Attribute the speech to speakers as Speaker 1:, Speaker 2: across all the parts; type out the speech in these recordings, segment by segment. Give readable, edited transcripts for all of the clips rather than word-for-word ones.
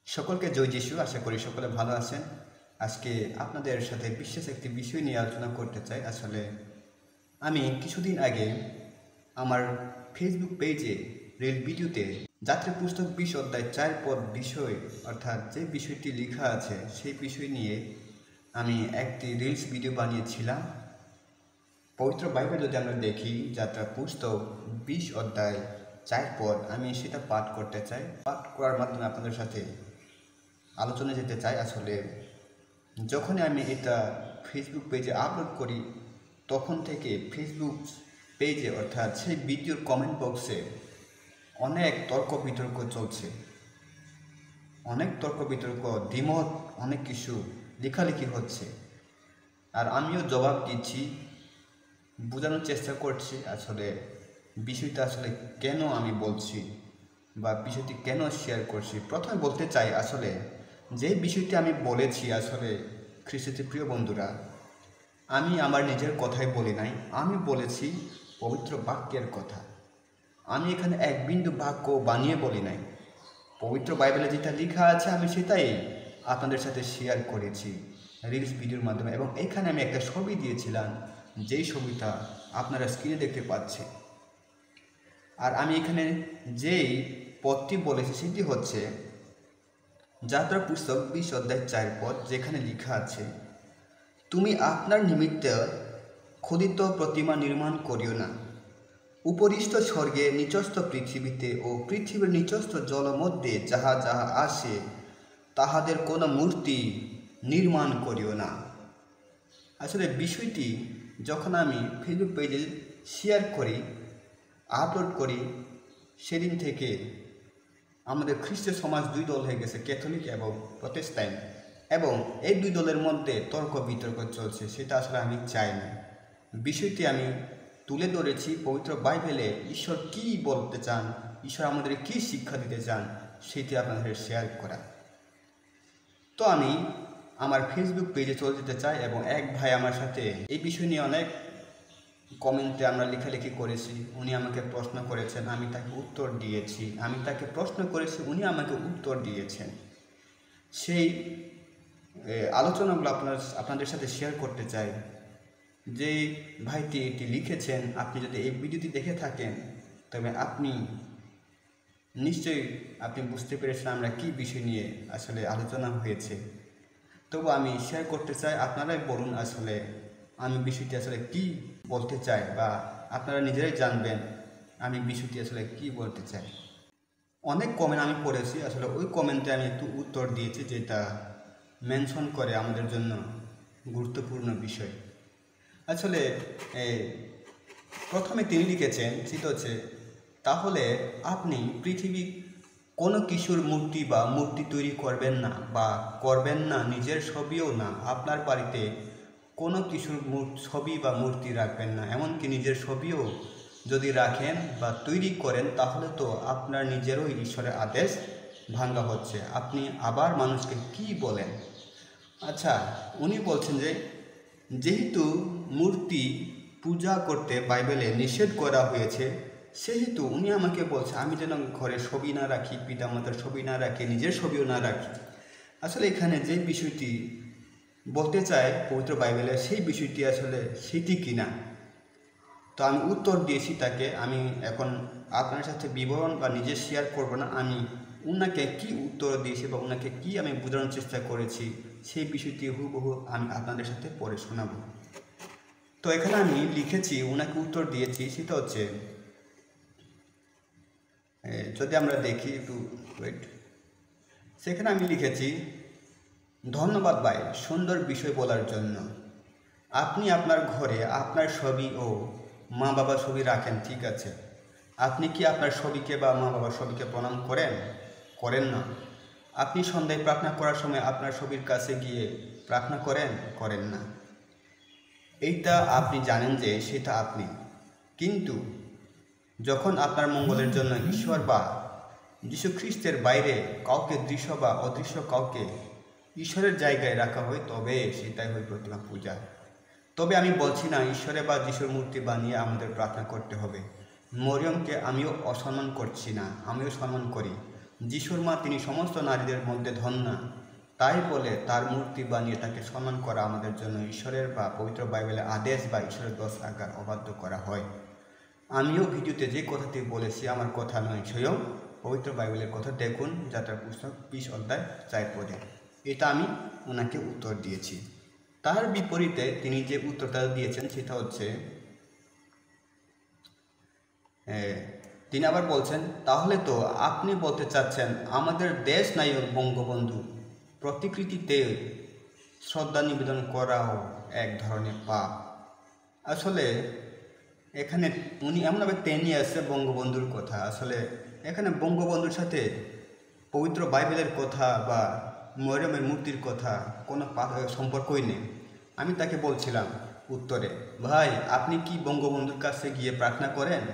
Speaker 1: সকলকে জয় যিশু। আশা করি সকলে ভালো আছেন। আজকে আপনাদের সাথে বিশেষ একটি বিষয় নিয়ে আলোচনা করতে চাই। আসলে আমি কিছুদিন আগে আমার ফেসবুক পেজে রিল ভিডিওতে যাত্রা পুস্তক 20 অধ্যায় 4 পদ বিষয় অর্থাৎ যে বিষয়টি লেখা আছে সেই বিষয় নিয়ে আমি একটি রিলস ভিডিও বানিয়েছিলাম। পবিত্র বাইবেল যদি আমরা দেখি যাত্রা পুস্তক 20 অধ্যায় 4 পদ, আমি সেটা পাঠ করতে চাই। পাঠ করার মাধ্যমে আপনাদের সাথে আলোচনা যেতে চাই। আসলে যখনই আমি এটা ফেসবুক পেজে আপলোড করি তখন থেকে ফেসবুক পেজে অর্থাৎ সেই ভিডিওর কমেন্ট বক্সে অনেক তর্ক বিতর্ক চলছে, অনেক তর্ক বিতর্ক, দ্বিমত, অনেক কিছু লেখালেখি হচ্ছে। আর আমিও জবাব দিচ্ছি, বোঝানোর চেষ্টা করছি আসলে বিষয়টা আসলে কেন আমি বলছি বা বিষয়টি কেন শেয়ার করছি। প্রথমে বলতে চাই, আসলে যে বিষয়টি আমি বলেছি, আসলে খ্রিস্টতে প্রিয় বন্ধুরা, আমি আমার নিজের কথাই বলি নাই, আমি বলেছি পবিত্র বাক্যের কথা। আমি এখানে এক বিন্দু বাক্য বানিয়ে বলি নাই। পবিত্র বাইবেলে যেটা লেখা আছে আমি সেটাই আপনাদের সাথে শেয়ার করেছি রিলস ভিডিওর মাধ্যমে। এবং এখানে আমি একটা ছবি দিয়েছিলাম, যেই ছবিটা আপনারা স্ক্রিনে দেখতে পাচ্ছেন। আর আমি এখানে যেই পদটি বলেছি সেটি হচ্ছে যাত্রা পুস্তক 20 অধ্যায় 4 পদ, যেখানে লেখা আছে, তুমি আপনার নিমিত্ত খোদিত প্রতিমা নির্মাণ করিও না। উপরিস্থ স্বর্গে, নিচস্থ পৃথিবীতে ও পৃথিবীর নিচস্থ জলের মধ্যে যাহা যাহা আসে তাহাদের কোনো মূর্তি নির্মাণ করিও না। আসলে বিষয়টি যখন আমি ফেসবুক পেজে শেয়ার করি, আপলোড করি, সেদিন থেকে আমাদের খ্রিস্টীয় সমাজ দুই দল হয়ে গেছে, ক্যাথলিক এবং প্রটেস্ট্যান্ট, এবং এই দুই দলের মধ্যে তর্ক বিতর্ক চলছে। সেটা আসলে আমি চাই না। বিষয়টি আমি তুলে ধরেছি পবিত্র বাইবেলে ঈশ্বর কি বলতে চান, ঈশ্বর আমাদের কি শিক্ষা দিতে চান, সেটি আপনাদের শেয়ার করা। তো আমি আমার ফেসবুক পেজে চলে যেতে চাই, এবং এক ভাই আমার সাথে এই বিষয় নিয়ে অনেক কমেন্টে আমরা লেখালেখি করেছি। উনি আমাকে প্রশ্ন করেছেন, আমি তাকে উত্তর দিয়েছি। আমি তাকে প্রশ্ন করেছি, উনি আমাকে উত্তর দিয়েছেন। সেই আলোচনাগুলো আপনাদের সাথে শেয়ার করতে চাই। যে ভাইটি এটি লিখেছেন, আপনি যদি এই ভিডিওটি দেখে থাকেন তবে আপনি নিশ্চয়ই বুঝতে পেরেছেন আমরা কি বিষয় নিয়ে আসলে আলোচনা হয়েছে। তবু আমি শেয়ার করতে চাই, আপনারাই বলুন আসলে আমি বিষয়টি আসলে কি বলতে চাই, বা আপনারা নিজেরাই জানবেন আমি বিষয়টি আসলে কি বলতে চাই। অনেক কমেন্ট আমি পড়েছি, আসলে ওই কমেন্টে আমি একটু উত্তর দিয়েছি যেটা মেনশন করে আমাদের জন্য গুরুত্বপূর্ণ বিষয়। আসলে প্রথমে তিনি লিখেছেন, সেটা হচ্ছে, তাহলে আপনি পৃথিবী কোনো কিছুর মূর্তি বা মূর্তি তৈরি করবেন না, বা করবেন না, নিজের ছবিও না। আপনার বাড়িতে কোনো কিছুর ছবি বা মূর্তি রাখবেন না, এমনকি নিজের ছবিও যদি রাখেন বা তৈরি করেন তাহলে তো আপনার নিজেরও ঈশ্বরের আদেশ ভাঙ্গা হচ্ছে। আপনি আবার মানুষকে কি বলেন? আচ্ছা, উনি বলছেন যে যেহেতু মূর্তি পূজা করতে বাইবেলে নিষেধ করা হয়েছে, সেহেতু উনি আমাকে বলছে আমি যেন ঘরে ছবি না রাখি, পিতামাতার ছবি না রাখি, নিজের ছবিও না রাখি। আসলে এখানে যে বিষয়টি বলতে চায় পবিত্র বাইবেলে, সেই বিষয়টি আসলে সেটি কিনা। তো আমি উত্তর দিয়েছি তাকে। আমি এখন আপনার সাথে বিবরণ বা নিজে শেয়ার করব না, আমি উনাকে কি উত্তর দিয়েছি বা উনাকে কি আমি বোঝানোর চেষ্টা করেছি সেই বিষয়টি হুবহু আমি আপনাদের সাথে পড়ে শোনাবো। তো এখানে আমি লিখেছি, উনাকে উত্তর দিয়েছি, সেটা হচ্ছে, যদি আমরা দেখি একটু ওয়েট, সেখানে আমি লিখেছি, ধন্যবাদ ভাই সুন্দর বিষয় বলার জন্য। আপনি আপনার ঘরে আপনার ছবি ও মা বাবার ছবি রাখেন, ঠিক আছে। আপনি কি আপনার ছবিকে বা মা বাবার ছবিকে প্রণাম করেন? করেন না। আপনি সন্ধ্যায় প্রার্থনা করার সময় আপনার ছবির কাছে গিয়ে প্রার্থনা করেন? করেন না। এইটা আপনি জানেন যে সেটা আপনি, কিন্তু যখন আপনার মঙ্গলের জন্য ঈশ্বর বা যীশু খ্রিস্টের বাইরে কাউকে দৃশ্য বা অদৃশ্য কাউকে ঈশ্বরের জায়গায় রাখা হয়, তবে সেটাই হয় প্রতিমা পূজা। তবে আমি বলছি না ঈশ্বরে বা যিশুর মূর্তি বানিয়ে আমাদের প্রার্থনা করতে হবে। মরিয়মকে আমিও অসম্মান করছি না, আমিও সম্মান করি। যিশুর মা তিনি সমস্ত নারীদের মধ্যে ধন্যা, তাই বলে তার মূর্তি বানিয়ে তাকে সম্মান করা আমাদের জন্য ঈশ্বরের বা পবিত্র বাইবেলের আদেশ বা ঈশ্বরের 10 আজ্ঞার অবাধ্য করা হয়। আমিও ভিডিওতে যে কথাটি বলেছি আমার কথা নয়, স্বয়ং পবিত্র বাইবেলের কথা দেখুন, যাত্রা পুস্তক 20 অধ্যায় 4 পদে। এটা আমি ওনাকে উত্তর দিয়েছি। তার বিপরীতে তিনি যে উত্তরটা দিয়েছেন সেটা হচ্ছে, তিনি আবার বলছেন, তাহলে তো আপনি বলতে চাচ্ছেন আমাদের দেশ নায়ক বঙ্গবন্ধু প্রতিকৃতিতে শ্রদ্ধা নিবেদন করাও এক ধরনের পাপ। আসলে এখানে উনি এমনভাবে টেনে আসছে বঙ্গবন্ধুর কথা। আসলে এখানে বঙ্গবন্ধুর সাথে পবিত্র বাইবেলের কথা বা মরিয়মের মূর্তির কথা কোনো সম্পর্কই নেই। আমি তাকে বলছিলাম উত্তরে, ভাই আপনি কি বঙ্গবন্ধুর কাছে গিয়ে প্রার্থনা করেন?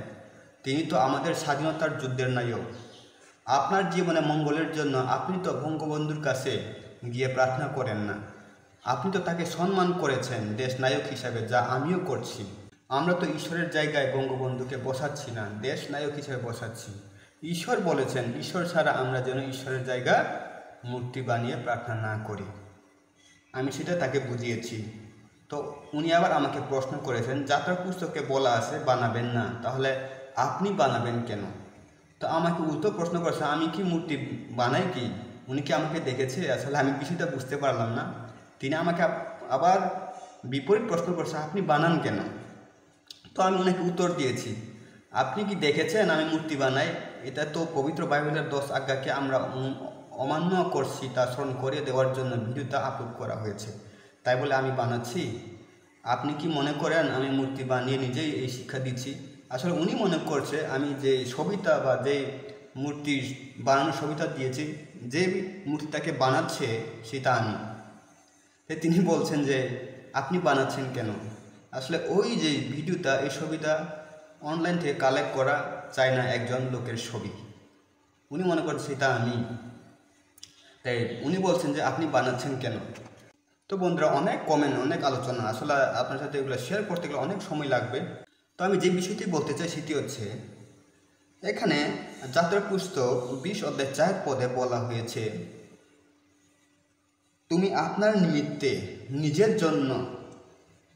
Speaker 1: তিনি তো আমাদের স্বাধীনতার যুদ্ধের নায়ক। আপনার জীবনে মঙ্গলের জন্য আপনি তো বঙ্গবন্ধুর কাছে গিয়ে প্রার্থনা করেন না। আপনি তো তাকে সম্মান করেছেন দেশ নায়ক হিসাবে, যা আমিও করছি। আমরা তো ঈশ্বরের জায়গায় বঙ্গবন্ধুকে বসাচ্ছি না, দেশ নায়ক হিসেবে বসাচ্ছি। ঈশ্বর বলেছেন ঈশ্বর ছাড়া আমরা যেন ঈশ্বরের জায়গায় মূর্তি বানিয়ে প্রার্থনা না করি। আমি সেটা তাকে বুঝিয়েছি। তো উনি আবার আমাকে প্রশ্ন করেছেন, যাত্রা পুস্তকে বলা আছে বানাবেন না, তাহলে আপনি বানাবেন কেন? তো আমাকে উল্টো প্রশ্ন করেছে, আমি কি মূর্তি বানাই কি? উনি কি আমাকে দেখেছে? আসলে আমি বিষয়টা বুঝতে পারলাম না। তিনি আমাকে আবার বিপরীত প্রশ্ন করছে, আপনি বানান কেন? তো আমি ওনাকে উত্তর দিয়েছি, আপনি কি দেখেছেন আমি মূর্তি বানাই? এটা তো পবিত্র বাইবেলের 10 আজ্ঞাকে আমরা অমান্য করছি, তা স্মরণ করিয়ে দেওয়ার জন্য ভিডিওটা আপলোড করা হয়েছে, তাই বলে আমি বানাচ্ছি। আপনি কি মনে করেন আমি মূর্তি বানিয়ে নিজেই এই শিক্ষা দিচ্ছি? আসলে উনি মনে করছে আমি যে ছবিটা বা যে মূর্তি বানানোর ছবিটা দিয়েছি, যে মূর্তিটাকে বানাচ্ছে সেটা আমি। তিনি বলছেন যে আপনি বানাচ্ছেন কেন? আসলে ওই যে ভিডিওটা, এই ছবিটা অনলাইন থেকে কালেক্ট করা চায়না একজন লোকের ছবি, উনি মনে করছেন সেটা আমি। তাই উনি বলছেন যে আপনি বানাচ্ছেন কেন? তো বন্ধুরা, অনেক কমেন্ট, অনেক আলোচনা, আসলে আপনার সাথে এগুলো শেয়ার করতে গেলে অনেক সময় লাগবে। তো আমি যে বিষয়টি বলতে চাই সেটি হচ্ছে, এখানে যাত্রা পুস্তক 20 অধ্যায় 4 পদে বলা হয়েছে, তুমি আপনার নিমিত্তে নিজের জন্য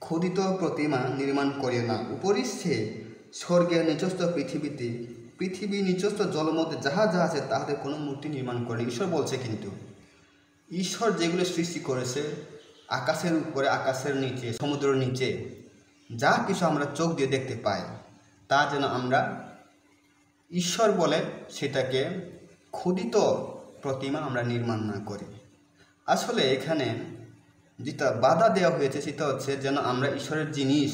Speaker 1: খোদিত প্রতিমা নির্মাণ করিও না। উপরিস্থে স্বর্গের নিচস্থ পৃথিবী নিচস্থ জলের মধ্যে যাহা যা আছে তাহাদের কোনো মূর্তি নির্মাণ করে। ঈশ্বর বলছে, কিন্তু ঈশ্বর যেগুলো সৃষ্টি করেছে আকাশের উপরে, আকাশের নিচে, সমুদ্রের নিচে, যা কিছু আমরা চোখ দিয়ে দেখতে পাই, তা যেন আমরা ঈশ্বর বলে সেটাকে খোদিত প্রতিমা আমরা নির্মাণ না করি। আসলে এখানে যেটা বাধা দেওয়া হয়েছে সেটা হচ্ছে যেন আমরা ঈশ্বরের জিনিস,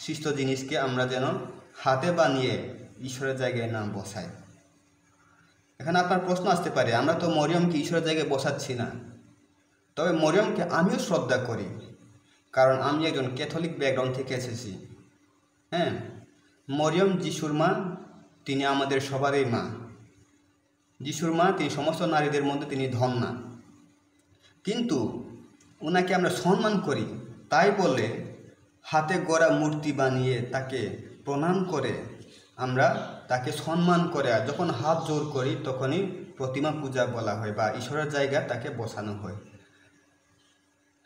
Speaker 1: সৃষ্ট জিনিসকে আমরা যেন হাতে বানিয়ে ঈশ্বরের জায়গায় না বসাই। এখানে আপনার প্রশ্ন আসতে পারে, আমরা তো মরিয়মকে ঈশ্বরের জায়গায় বসাচ্ছি না। তবে মরিয়মকে আমিও শ্রদ্ধা করি, কারণ আমি একজন ক্যাথলিক ব্যাকগ্রাউন্ড থেকে এসেছি। হ্যাঁ, মরিয়ম যিশুর মা, তিনি আমাদের সবারই মা। যিশুর মা, তিনি সমস্ত নারীদের মধ্যে তিনি ধন্যা। কিন্তু ওনাকে আমরা সম্মান করি, তাই বলে হাতে গড়া মূর্তি বানিয়ে তাকে প্রণাম করে আমরা তাকে সম্মান করে, আর যখন হাত জোর করি তখনই প্রতিমা পূজা বলা হয় বা ঈশ্বরের জায়গায় তাকে বসানো হয়।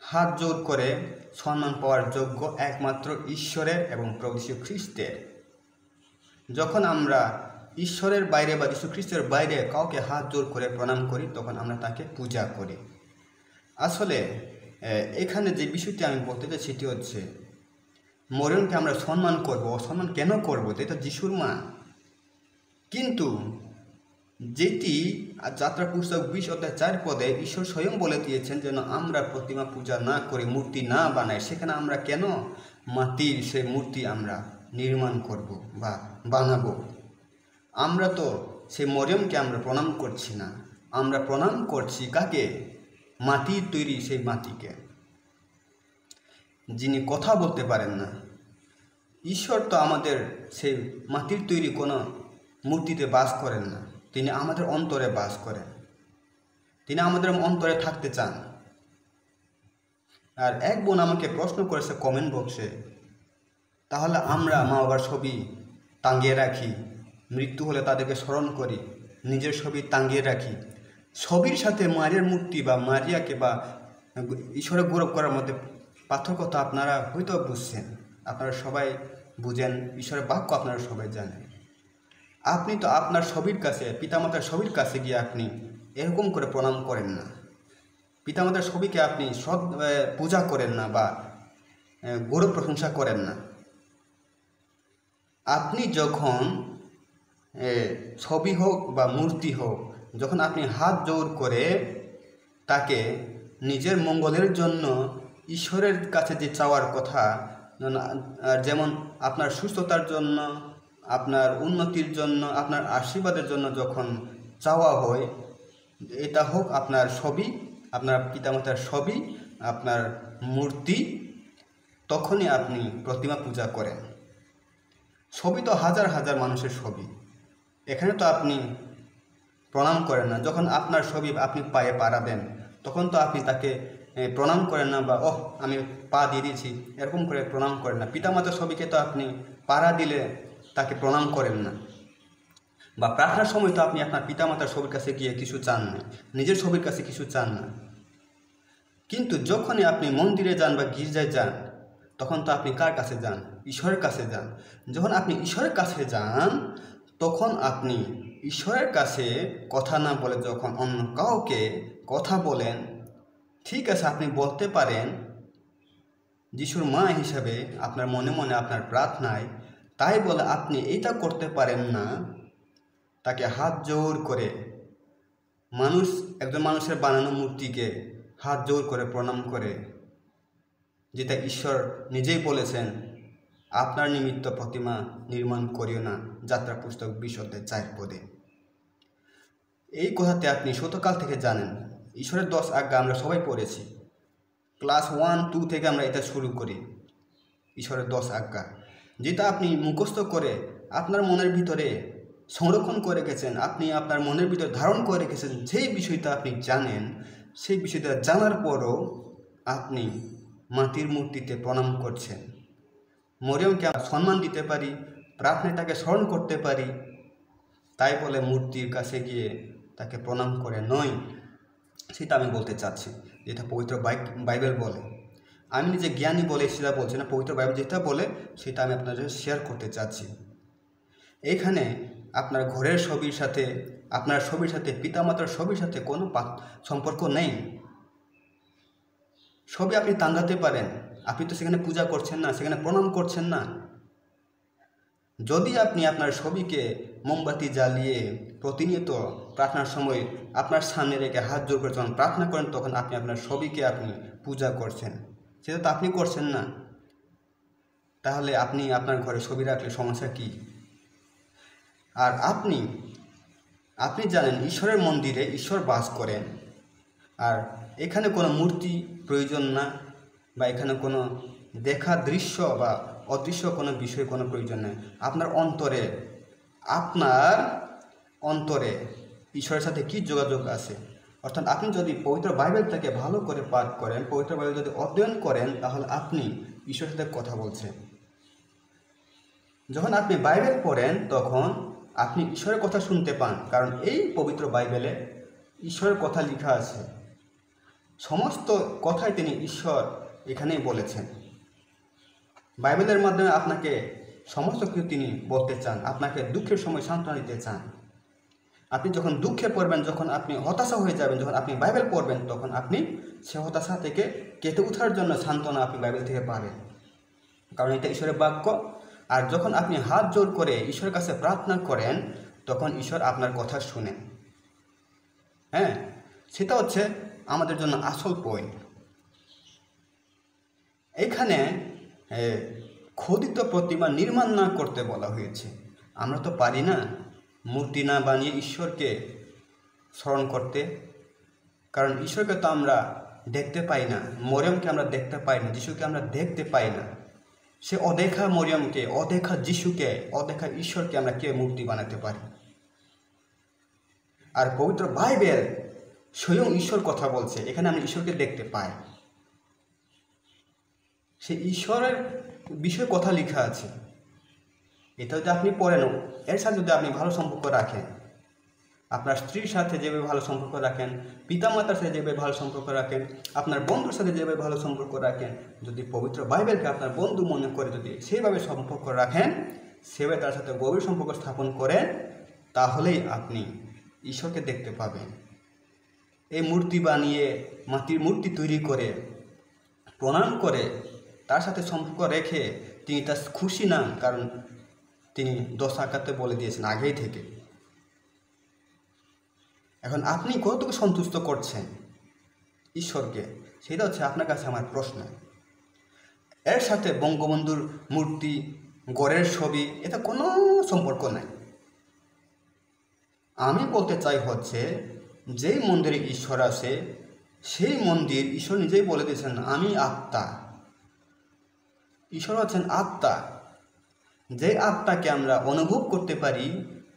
Speaker 1: হাত জোর করে সম্মান পাওয়ার যোগ্য একমাত্র ঈশ্বরের এবং প্রভু যীশু খ্রিস্টের। যখন আমরা ঈশ্বরের বাইরে বা যীশু খ্রিস্টের বাইরে কাউকে হাত জোর করে প্রণাম করি, তখন আমরা তাকে পূজা করি। আসলে এখানে যে বিষয়টি আমি বলতে চাই সেটি হচ্ছে, মরিয়মকে আমরা সম্মান করব, অসম্মান কেন করব? এটা যিশুর মা। কিন্তু যেটি যাত্রা পুস্তক 20 অধ্যায় 4 পদে ঈশ্বর স্বয়ং বলে দিয়েছেন যেন আমরা প্রতিমা পূজা না করে, মূর্তি না বানাই, সেখানে আমরা কেন মাটির সেই মূর্তি আমরা নির্মাণ করব বা বানাবো? আমরা তো সেই মরিয়মকে আমরা প্রণাম করছি না, আমরা প্রণাম করছি কাকে? মাটির তৈরি সেই মাটিকে, যিনি কথা বলতে পারেন না। ঈশ্বর তো আমাদের সেই মাটির তৈরি কোনো মূর্তিতে বাস করেন না, তিনি আমাদের অন্তরে বাস করেন, তিনি আমাদের অন্তরে থাকতে চান। আর এক বোন আমাকে প্রশ্ন করেছে কমেন্ট বক্সে, তাহলে আমরা মা বাবার ছবি টাঙিয়ে রাখি, মৃত্যু হলে তাদেরকে স্মরণ করি, নিজের ছবি টাঙিয়ে রাখি। ছবির সাথে মারিয়ার মূর্তি বা মারিয়াকে বা ঈশ্বরের গৌরব করার মধ্যে পার্থক্য তো আপনারা হয়তো বুঝছেন, আপনারা সবাই বুঝেন, ঈশ্বরের বাক্য আপনারা সবাই জানেন। আপনি তো আপনার ছবির কাছে, পিতামাতার ছবির কাছে গিয়ে আপনি এরকম করে প্রণাম করেন না, পিতামাতার ছবিকে আপনি পূজা করেন না বা গৌরব প্রশংসা করেন না। আপনি যখন ছবি হোক বা মূর্তি হোক, যখন আপনি হাত জোড় করে তাকে নিজের মঙ্গলের জন্য ঈশ্বরের কাছে যে চাওয়ার কথা, যেমন আপনার সুস্থতার জন্য, আপনার উন্নতির জন্য, আপনার আশীর্বাদের জন্য যখন চাওয়া হয়, এটা হোক আপনার ছবি, আপনার পিতামাতার ছবি, আপনার মূর্তি, তখনই আপনি প্রতিমা পূজা করেন। ছবি তো হাজার হাজার মানুষের ছবি, এখানে তো আপনি প্রণাম করেন না। যখন আপনার ছবি আপনি পায়ে পাড়াবেন, তখন তো আপনি তাকে প্রণাম করেন না বা ওহ আমি পা দিয়ে দিয়েছি এরকম করে প্রণাম করেন না। পিতামাতার ছবিকে তো আপনি পাড়া দিলে তাকে প্রণাম করেন না। বা প্রার্থনার সময় তো আপনি আপনার পিতামাতার ছবির কাছে গিয়ে কিছু চান না, নিজের ছবির কাছে কিছু চান না। কিন্তু যখনই আপনি মন্দিরে যান বা গির্জায় যান, তখন তো আপনি কার কাছে যান? ঈশ্বরের কাছে যান। যখন আপনি ঈশ্বরের কাছে যান, তখন আপনি ঈশ্বরের কাছে কথা না বলে যখন অন্য কাউকে কথা বলেন, ঠিক আছে আপনি বলতে পারেন যিশুর মা হিসাবে আপনার মনে মনে আপনার প্রার্থনায়, তাই বলে আপনি এটা করতে পারেন না তাকে হাত জোর করে একজন মানুষের বানানো মূর্তিকে হাত জোর করে প্রণাম করে, যেটা ঈশ্বর নিজেই বলেছেন, আপনার নিমিত্ত প্রতিমা নির্মাণ করিও না, যাত্রা পুস্তক 20:4 এই কথাতে আপনি শতকাল থেকে জানেন। ঈশ্বরের 10 আজ্ঞা আমরা সবাই পড়েছি, ক্লাস 1-2 থেকে আমরা এটা শুরু করি। ঈশ্বরের 10 আজ্ঞা, যেটা আপনি মুখস্থ করে আপনার মনের ভিতরে সংরক্ষণ করে রেখেছেন, আপনি আপনার মনের ভিতরে ধারণ করে রেখেছেন। যেই বিষয়টা আপনি জানেন, সেই বিষয়টা জানার পরও আপনি মাটির মূর্তিতে প্রণাম করছেন। মরিয়মকে সম্মান দিতে পারি, প্রার্থনায় তাকে স্মরণ করতে পারি, তাই বলে মূর্তির কাছে গিয়ে তাকে প্রণাম করে নয়, সেটা আমি বলতে চাচ্ছি, যেটা পবিত্র বাইবেল বলে। আমি নিজে জ্ঞানী বলে সেটা বলছি না, পবিত্র বাইবেল যেটা বলে সেটা আমি আপনাদের শেয়ার করতে চাচ্ছি। এইখানে আপনার ঘরের ছবির সাথে, আপনার ছবির সাথে, পিতামাতার ছবির সাথে কোনো সম্পর্ক নেই। ছবি আপনি টাঙাতে পারেন, আপনি তো সেখানে পূজা করছেন না, সেখানে প্রণাম করছেন না। যদি আপনি আপনার ছবিকে মোমবাতি জ্বালিয়ে প্রতিনিয়ত প্রার্থনার সময় আপনার সামনে রেখে হাত জোর করে যখন প্রার্থনা করেন, তখন আপনি আপনার ছবিকে আপনি পূজা করছেন, সেটা তো আপনি করছেন না। তাহলে আপনি আপনার ঘরে ছবি রাখলে সমস্যা কী? আর আপনি জানেন ঈশ্বরের মন্দিরে ঈশ্বর বাস করেন, আর এখানে কোনো মূর্তি প্রয়োজন না, বা এখানে কোনো দেখা দৃশ্য বা অদৃশ্য কোনো বিষয় কোনো প্রয়োজন নেই। আপনার অন্তরে ঈশ্বরের সাথে কি যোগাযোগ আছে? অর্থাৎ আপনি যদি পবিত্র বাইবেলটাকে ভালো করে পাঠ করেন, পবিত্র বাইবেল যদি অধ্যয়ন করেন, তাহলে আপনি ঈশ্বরের সাথে কথা বলছেন। যখন আপনি বাইবেল পড়েন, তখন আপনি ঈশ্বরের কথা শুনতে পান, কারণ এই পবিত্র বাইবেলে ঈশ্বরের কথা লেখা আছে। সমস্ত কথাই তিনি ঈশ্বর এখানেই বলেছেন। বাইবেলের মাধ্যমে আপনাকে সমস্ত কিছু তিনি বলতে চান, আপনাকে দুঃখের সময় সান্ত্বনা দিতে চান। আপনি যখন দুঃখে পড়বেন, যখন আপনি হতাশা হয়ে যাবেন, যখন আপনি বাইবেল পড়বেন, তখন আপনি সে হতাশা থেকে কেটে ওঠার জন্য সান্ত্বনা আপনি বাইবেল থেকে পাবেন, কারণ এটা ঈশ্বরের বাক্য। আর যখন আপনি হাত জোর করে ঈশ্বরের কাছে প্রার্থনা করেন, তখন ঈশ্বর আপনার কথা শুনেন। হ্যাঁ, সেটা হচ্ছে আমাদের জন্য আসল পয়েন্ট। এখানে খোদিত প্রতিমা নির্মাণ না করতে বলা হয়েছে। আমরা তো পারি না মূর্তি না বানিয়ে ঈশ্বরকে স্মরণ করতে, কারণ ঈশ্বরকে তো আমরা দেখতে পাই না, মরিয়মকে আমরা দেখতে পাই না, যিশুকে আমরা দেখতে পাই না। সে অদেখা মরিয়মকে, অদেখা যিশুকে, অদেখা ঈশ্বরকে আমরা কে মূর্তি বানাতে পারি? আর পবিত্র বাইবেল স্বয়ং ঈশ্বর কথা বলছে, এখানে আমরা ঈশ্বরকে দেখতে পাই। সে ঈশ্বরের বিষয়ে কথা লেখা আছে। এটা যদি আপনি পড়েন, এর সাথে যদি আপনি ভালো সম্পর্ক রাখেন, আপনার স্ত্রীর সাথে যেভাবে ভালো সম্পর্ক রাখেন, পিতামাতার সাথে যেভাবে ভালো সম্পর্ক রাখেন, আপনার বন্ধুর সাথে যেভাবে ভালো সম্পর্ক রাখেন, যদি পবিত্র বাইবেলকে আপনার বন্ধু মনে করে যদি সেইভাবে সম্পর্ক রাখেন, সেভাবে তার সাথে গভীর সম্পর্ক স্থাপন করেন, তাহলেই আপনি ঈশ্বরকে দেখতে পাবেন। এই মূর্তি বানিয়ে, মাটির মূর্তি তৈরি করে, প্রণাম করে তার সাথে সম্পর্ক রেখে তিনি তার খুশি না, কারণ তিনি 10 আকাতে বলে দিয়েছেন আগেই থেকে। এখন আপনি কতটুকু সন্তুষ্ট করছেন ঈশ্বরকে, সেটা হচ্ছে আপনার কাছে আমার প্রশ্ন। এর সাথে বঙ্গবন্ধুর মূর্তি, গড়ের ছবি, এটা কোনো সম্পর্ক নাই। আমি বলতে চাই হচ্ছে, যেই মন্দিরে ঈশ্বর আছে সেই মন্দির, ঈশ্বর নিজেই বলে দিয়েছেন আমি আত্মা। ঈশ্বর হচ্ছেন আত্মা। যে আত্মাকে আমরা অনুভব করতে পারি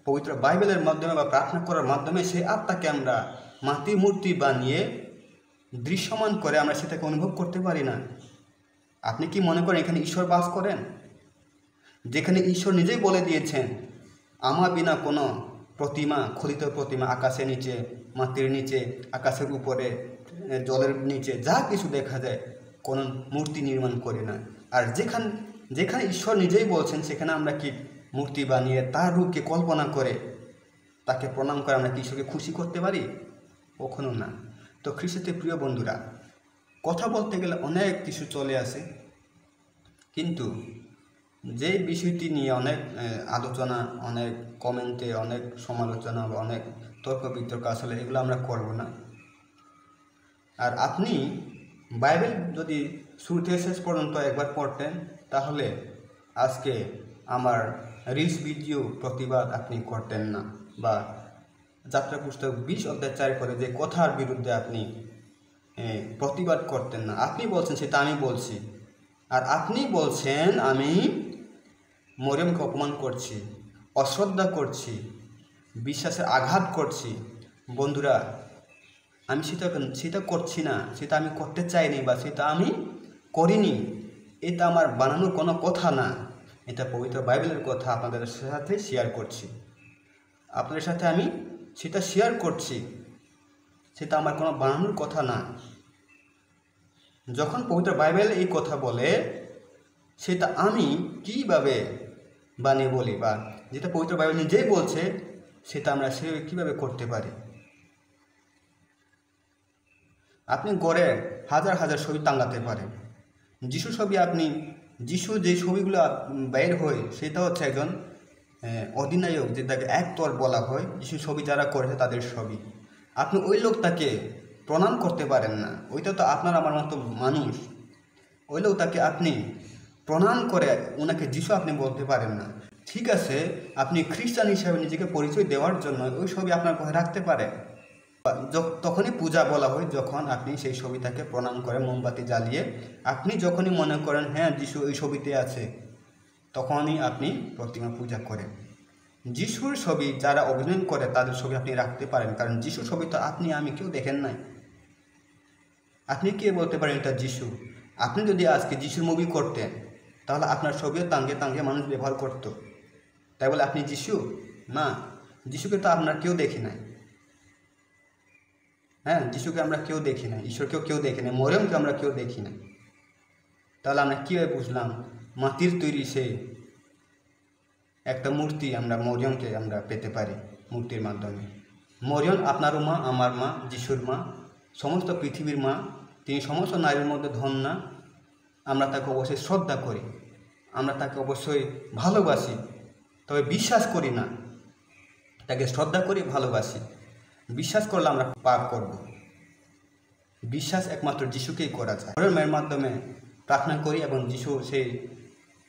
Speaker 1: পবিত্র বাইবেলের মাধ্যমে বা প্রার্থনা করার মাধ্যমে, সেই আত্মাকে আমরা মাটির মূর্তি বানিয়ে দৃশ্যমান করে আমরা সেটাকে অনুভব করতে পারি না। আপনি কি মনে করেন এখানে ঈশ্বর বাস করেন? যেখানে ঈশ্বর নিজেই বলে দিয়েছেন আমার বিনা কোনো প্রতিমা, খলিত প্রতিমা, আকাশের নিচে, মাটির নিচে, আকাশের উপরে, জলের নিচে যা কিছু দেখা যায় কোনো মূর্তি নির্মাণ করে না। আর যেখানে ঈশ্বর নিজেই বলছেন সেখানে আমরা কি মূর্তি বানিয়ে তার রূপকে কল্পনা করে তাকে প্রণাম করে আমরা কি ঈশ্বরকে খুশি করতে পারি? কখনো না। তো খ্রিস্টতে প্রিয় বন্ধুরা, কথা বলতে গেলে অনেক কিছু চলে আসে, কিন্তু যে বিষয়টি নিয়ে অনেক আলোচনা, অনেক কমেন্টে অনেক সমালোচনা বা অনেক তর্ক বিতর্ক, আসলে এগুলো আমরা করব না। আর আপনি বাইবেল যদি শুরু থেকে শেষ পর্যন্ত একবার পড়তেন, তাহলে আজকে আমার রিলস ভিডিও প্রতিবাদ আপনি করতেন না, বা যাত্রা পুস্তক 20 অধ্যায় 4 করে যে কথার বিরুদ্ধে আপনি প্রতিবাদ করতেন না। আপনি বলছেন সেটা আমি বলছি, আর আপনি বলছেন আমি মরিয়মকে অপমান করছি, অশ্রদ্ধা করছি, বিশ্বাসের আঘাত করছি। বন্ধুরা, আমি সেটা করছি না, সেটা আমি করতে চাইনি, বা সেটা আমি করিনি। এটা আমার বানানোর কোনো কথা না, এটা পবিত্র বাইবেলের কথা আপনাদের সাথে শেয়ার করছি। আপনাদের সাথে আমি সেটা শেয়ার করছি, সেটা আমার কোনো বানানোর কথা না। যখন পবিত্র বাইবেল এই কথা বলে, সেটা আমি কিভাবে বানিয়ে বলি, বা যেটা পবিত্র বাইবেল নিজেই বলছে সেটা আমরা কীভাবে করতে পারি? আপনি গড়ে হাজার হাজার ছবি টাঙাতে পারেন। যিশু ছবি, আপনি যিশু যে ছবিগুলো বের হয় সেটা হচ্ছে একজন অধিনায়ক, যেটাকে অ্যাক্টর বলা হয়। যিশু ছবি যারা করেছে তাদের ছবি। আপনি ওই লোকটাকে প্রণাম করতে পারেন না, ওইটা তো আপনার আমার মতো মানুষ। ওই লোকটাকে আপনি প্রণাম করে ওনাকে যিশু আপনি বলতে পারেন না। ঠিক আছে, আপনি খ্রিস্টান হিসাবে নিজেকে পরিচয় দেওয়ার জন্য ওই ছবি আপনার ঘরে রাখতে পারেন। তখনই পূজা বলা হয় যখন আপনি সেই ছবিটাকে প্রণাম করে মোমবাতি জ্বালিয়ে, আপনি যখনই মনে করেন হ্যাঁ যিশু ওই ছবিতে আছে, তখনই আপনি প্রতিমা পূজা করেন। যিশুর ছবি যারা অভিনয় করে তাদের ছবি আপনি রাখতে পারেন, কারণ যিশুর ছবি তো আপনি আমি কেউ দেখেন নাই। আপনি কে বলতে পারেন এটা যিশু? আপনি যদি আজকে যিশুর মুভি করতেন, তাহলে আপনার ছবিও টাঙ্গে টাঙ্গে মানুষ ব্যবহার করত। তাই বলে আপনি যিশু? না, যিশুকে তো আপনার কেউ দেখি নাই। হ্যাঁ, যিশুকে আমরা কেউ দেখি নাই, ঈশ্বরকেও কেউ দেখি নাই, মরিয়মকে আমরা কেউ দেখি নাই। তাহলে আমরা কীভাবে বুঝলাম মাটির তৈরি সেই একটা মূর্তি আমরা মরিয়মকে আমরা পেতে পারি মূর্তির মাধ্যমে? মরিয়ম আপনারও মা, আমার মা, যিশুর মা, সমস্ত পৃথিবীর মা। তিনি সমস্ত নারীর মধ্যে ধন্যা। আমরা তাকে অবশ্যই শ্রদ্ধা করি, আমরা তাকে অবশ্যই ভালোবাসি, তবে বিশ্বাস করি না। তাকে শ্রদ্ধা করি, ভালোবাসি। বিশ্বাস করলে আমরা পাপ করব। বিশ্বাস একমাত্র যিশুকেই করা যায়। মরিয়মের মাধ্যমে প্রার্থনা করি এবং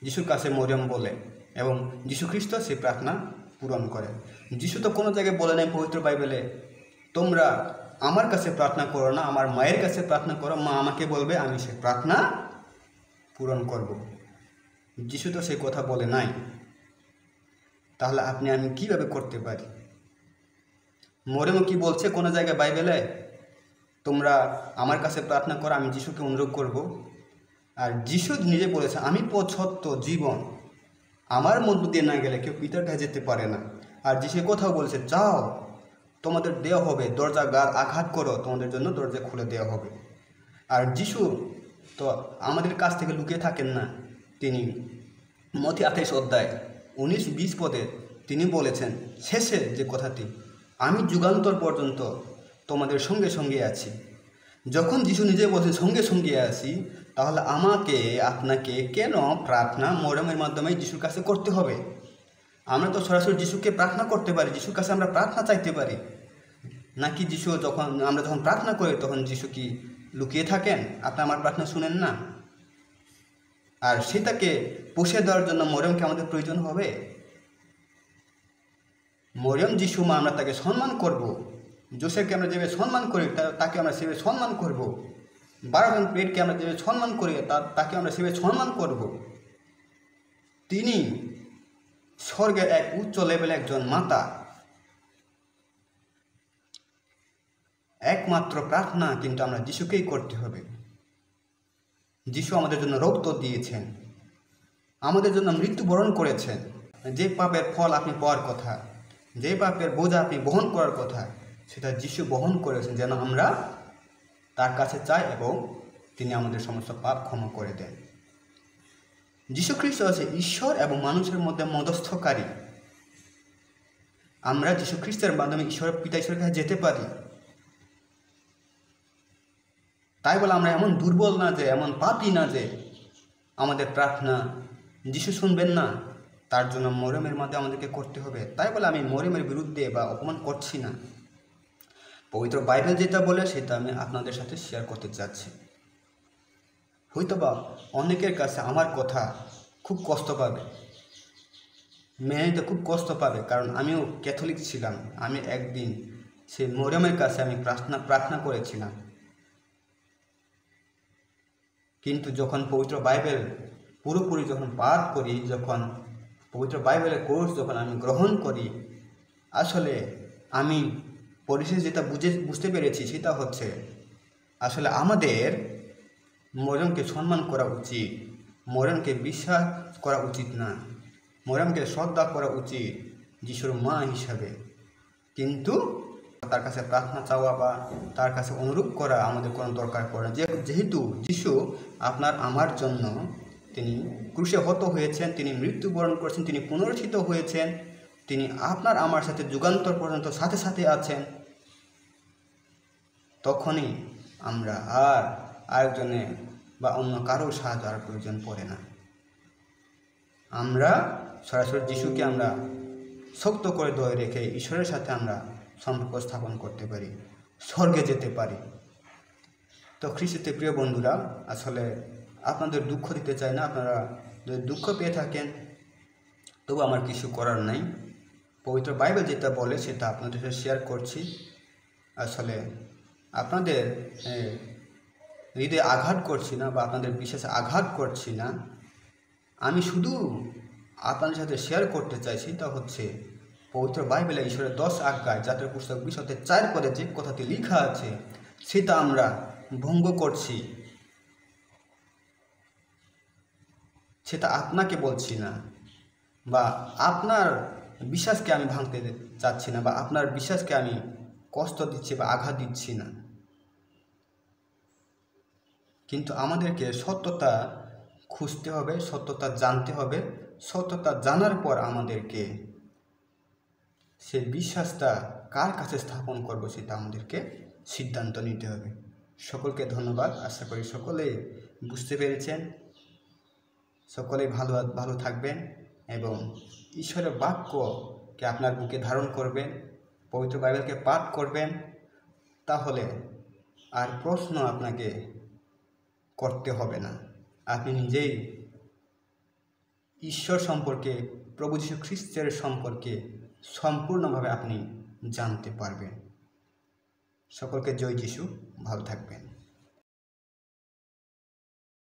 Speaker 1: যিশুর কাছে মরিয়ম বলে, এবং যিশু খ্রিস্ট সেই প্রার্থনা পূরণ করে। যিশু তো কোনো জায়গায় বলে নাই পবিত্র বাইবেলে তোমরা আমার কাছে প্রার্থনা করো না, আমার মায়ের কাছে প্রার্থনা করো, মা আমাকে বলবে, আমি সে প্রার্থনা পূরণ করব। যিশু তো সেই কথা বলে নাই। তাহলে আপনি আমি কিভাবে করতে পারি? মরিয়ম কি বলছে কোনো জায়গায় বাইবেলে তোমরা আমার কাছে প্রার্থনা করো, আমি যিশুকে অনুরোধ করব? আর যিশু নিজে বলেছে আমি পথ, সত্য, জীবন, আমার মধ্য দিয়ে না গেলে কেউ পিতার কাছে যেতে পারে না। আর যিশু কোথাও বলেছে যাও তোমাদের দেওয়া হবে, দরজা আঘাত করো, তোমাদের জন্য দরজা খুলে দেওয়া হবে। আর যিশু তো আমাদের কাছ থেকে লুকিয়ে থাকেন না। তিনি মথি 28:19-20 পদে তিনি বলেছেন শেষে যে কথাটি, আমি যুগান্তর পর্যন্ত তোমাদের সঙ্গে সঙ্গে আছি। যখন যিশু নিজে বলছেন সঙ্গে সঙ্গে আছি, তাহলে আমাকে আপনাকে কেন প্রার্থনা মরমের মাধ্যমে যিশুর কাছে করতে হবে? আমরা তো সরাসরি যিশুকে প্রার্থনা করতে পারি, যিশুর কাছে আমরা প্রার্থনা চাইতে পারি। নাকি যিশু আমরা যখন প্রার্থনা করি তখন যিশু কি লুকিয়ে থাকেন? আপনি আমার প্রার্থনা শুনেন না? আর সেটাকে পুষে দেওয়ার জন্য মরিয়মকে আমাদের প্রয়োজন হবে। মরিয়ম যিশু মা, আমরা তাকে সম্মান করব। জোসেফকে আমরা যেভাবে সম্মান করি তাকে আমরা সেভাবে সম্মান করব। 12 জন পেটকে আমরা যেভাবে সম্মান করি তাকে আমরা সেভাবে সম্মান করব। তিনি স্বর্গের এক উচ্চ লেভেলে একজন মাতা। একমাত্র প্রার্থনা কিন্তু আমরা যিশুকেই করতে হবে। যিশু আমাদের জন্য রক্ত দিয়েছেন, আমাদের জন্য মৃত্যুবরণ করেছেন। যে পাপের ফল আপনি পাওয়ার কথা, যে পাপের বোঝা আপনি বহন করার কথা, সেটা যিশু বহন করেছেন যেন আমরা তার কাছে চাই এবং তিনি আমাদের সমস্ত পাপ ক্ষমা করে দেন। যিশু খ্রিস্ট হচ্ছে ঈশ্বর এবং মানুষের মধ্যে মধ্যস্থকারী। আমরা যিশু খ্রিস্টের মাধ্যমে পিতা ঈশ্বরের কাছে যেতে পারি। তাই বলে আমরা এমন দুর্বল না যে, এমন পাপী না যে আমাদের প্রার্থনা যিশু শুনবেন না। তার জন্য মরিয়মের মাধ্যমে আমাদেরকে করতে হবে। তাই বলে আমি মরিয়মের বিরুদ্ধে বা অপমান করছি না। পবিত্র বাইবেল যেটা বলে সেটা আমি আপনাদের সাথে শেয়ার করতে চাচ্ছি। হয়তোবা অনেকের কাছে আমার কথা খুব কষ্ট পাবে, মেনে নিতে খুব কষ্ট পাবে, কারণ আমিও ক্যাথলিক ছিলাম। আমি একদিন সেই মরিয়মের কাছে আমি প্রার্থনা করেছিলাম। কিন্তু যখন পবিত্র বাইবেল পুরোপুরি যখন পাঠ করি, যখন পবিত্র বাইবেলের কোর্স যখন আমি গ্রহণ করি, আসলে আমি পরিশেষে যেটা বুঝতে পেরেছি সেটা হচ্ছে আসলে আমাদের মরিয়মকে সম্মান করা উচিত, মরিয়মকে বিশ্বাস করা উচিত না, মরিয়মকে শ্রদ্ধা করা উচিত যিশুর মা হিসাবে। কিন্তু তার কাছে প্রার্থনা চাওয়া বা তার কাছে অনুরোধ করা আমাদের কোনো দরকার পড়ে না। যেহেতু যিশু আপনার আমার জন্য তিনি ক্রুশে হত হয়েছেন, তিনি মৃত্যুবরণ করেছেন, তিনি পুনরুত্থিত হয়েছেন, তিনি আপনার আমার সাথে যুগান্তর পর্যন্ত সাথে সাথে আছেন, তখনই আমরা আর আরেকজনে বা অন্য কারো সাহায্য আর প্রয়োজন পড়ে না। আমরা সরাসরি যিশুকে আমরা শক্ত করে ধরে রেখে ঈশ্বরের সাথে আমরা সম্পর্ক স্থাপন করতে পারি, স্বর্গে যেতে পারি। তো খ্রিস্টতে প্রিয় বন্ধুরা, আসলে আপনাদের দুঃখ দিতে চাই না। আপনারা যদি দুঃখ পেয়ে থাকেন তবু আমার কিছু করার নাই। পবিত্র বাইবেল যেটা বলে সেটা আপনাদের সাথে শেয়ার করছি। আসলে আপনাদের হৃদয়ে আঘাত করছি না বা আপনাদের বিশ্বাসে আঘাত করছি না। আমি শুধু আপনাদের সাথে শেয়ার করতে চাই সেটা হচ্ছে পবিত্র বাইবেলে ঈশ্বরের 10 আজ্ঞায়, জাতীয় পুস্তক 20-4 পদে যে কথাটি লেখা আছে সেটা আমরা ভঙ্গ করছি। সেটা আপনাকে বলছি না, বা আপনার বিশ্বাসকে আমি ভাঙতে চাচ্ছি না, বা আপনার বিশ্বাসকে আমি কষ্ট দিচ্ছি বা আঘাত দিচ্ছি না। কিন্তু আমাদেরকে সত্যতা খুঁজতে হবে, সত্যতা জানতে হবে। সত্যতা জানার পর আমাদেরকে সেই বিশ্বাসটা কার কাছে স্থাপন করব সেটা আমাদেরকে সিদ্ধান্ত নিতে হবে। সকলকে ধন্যবাদ। আশা করি সকলেই বুঝতে পেরেছেন। সকলেই ভালো থাকবেন এবং ঈশ্বরের বাক্যকে আপনার বুকে ধারণ করবেন, পবিত্র বাইবেলকে পাঠ করবেন। তাহলে আর প্রশ্ন আপনাকে করতে হবে না। আপনি নিজেই ঈশ্বর সম্পর্কে, প্রভু যীশু খ্রিস্টের সম্পর্কে সম্পূর্ণভাবে আপনি জানতে পারবেন। সকলকে জয় যিশু। ভালো থাকবেন।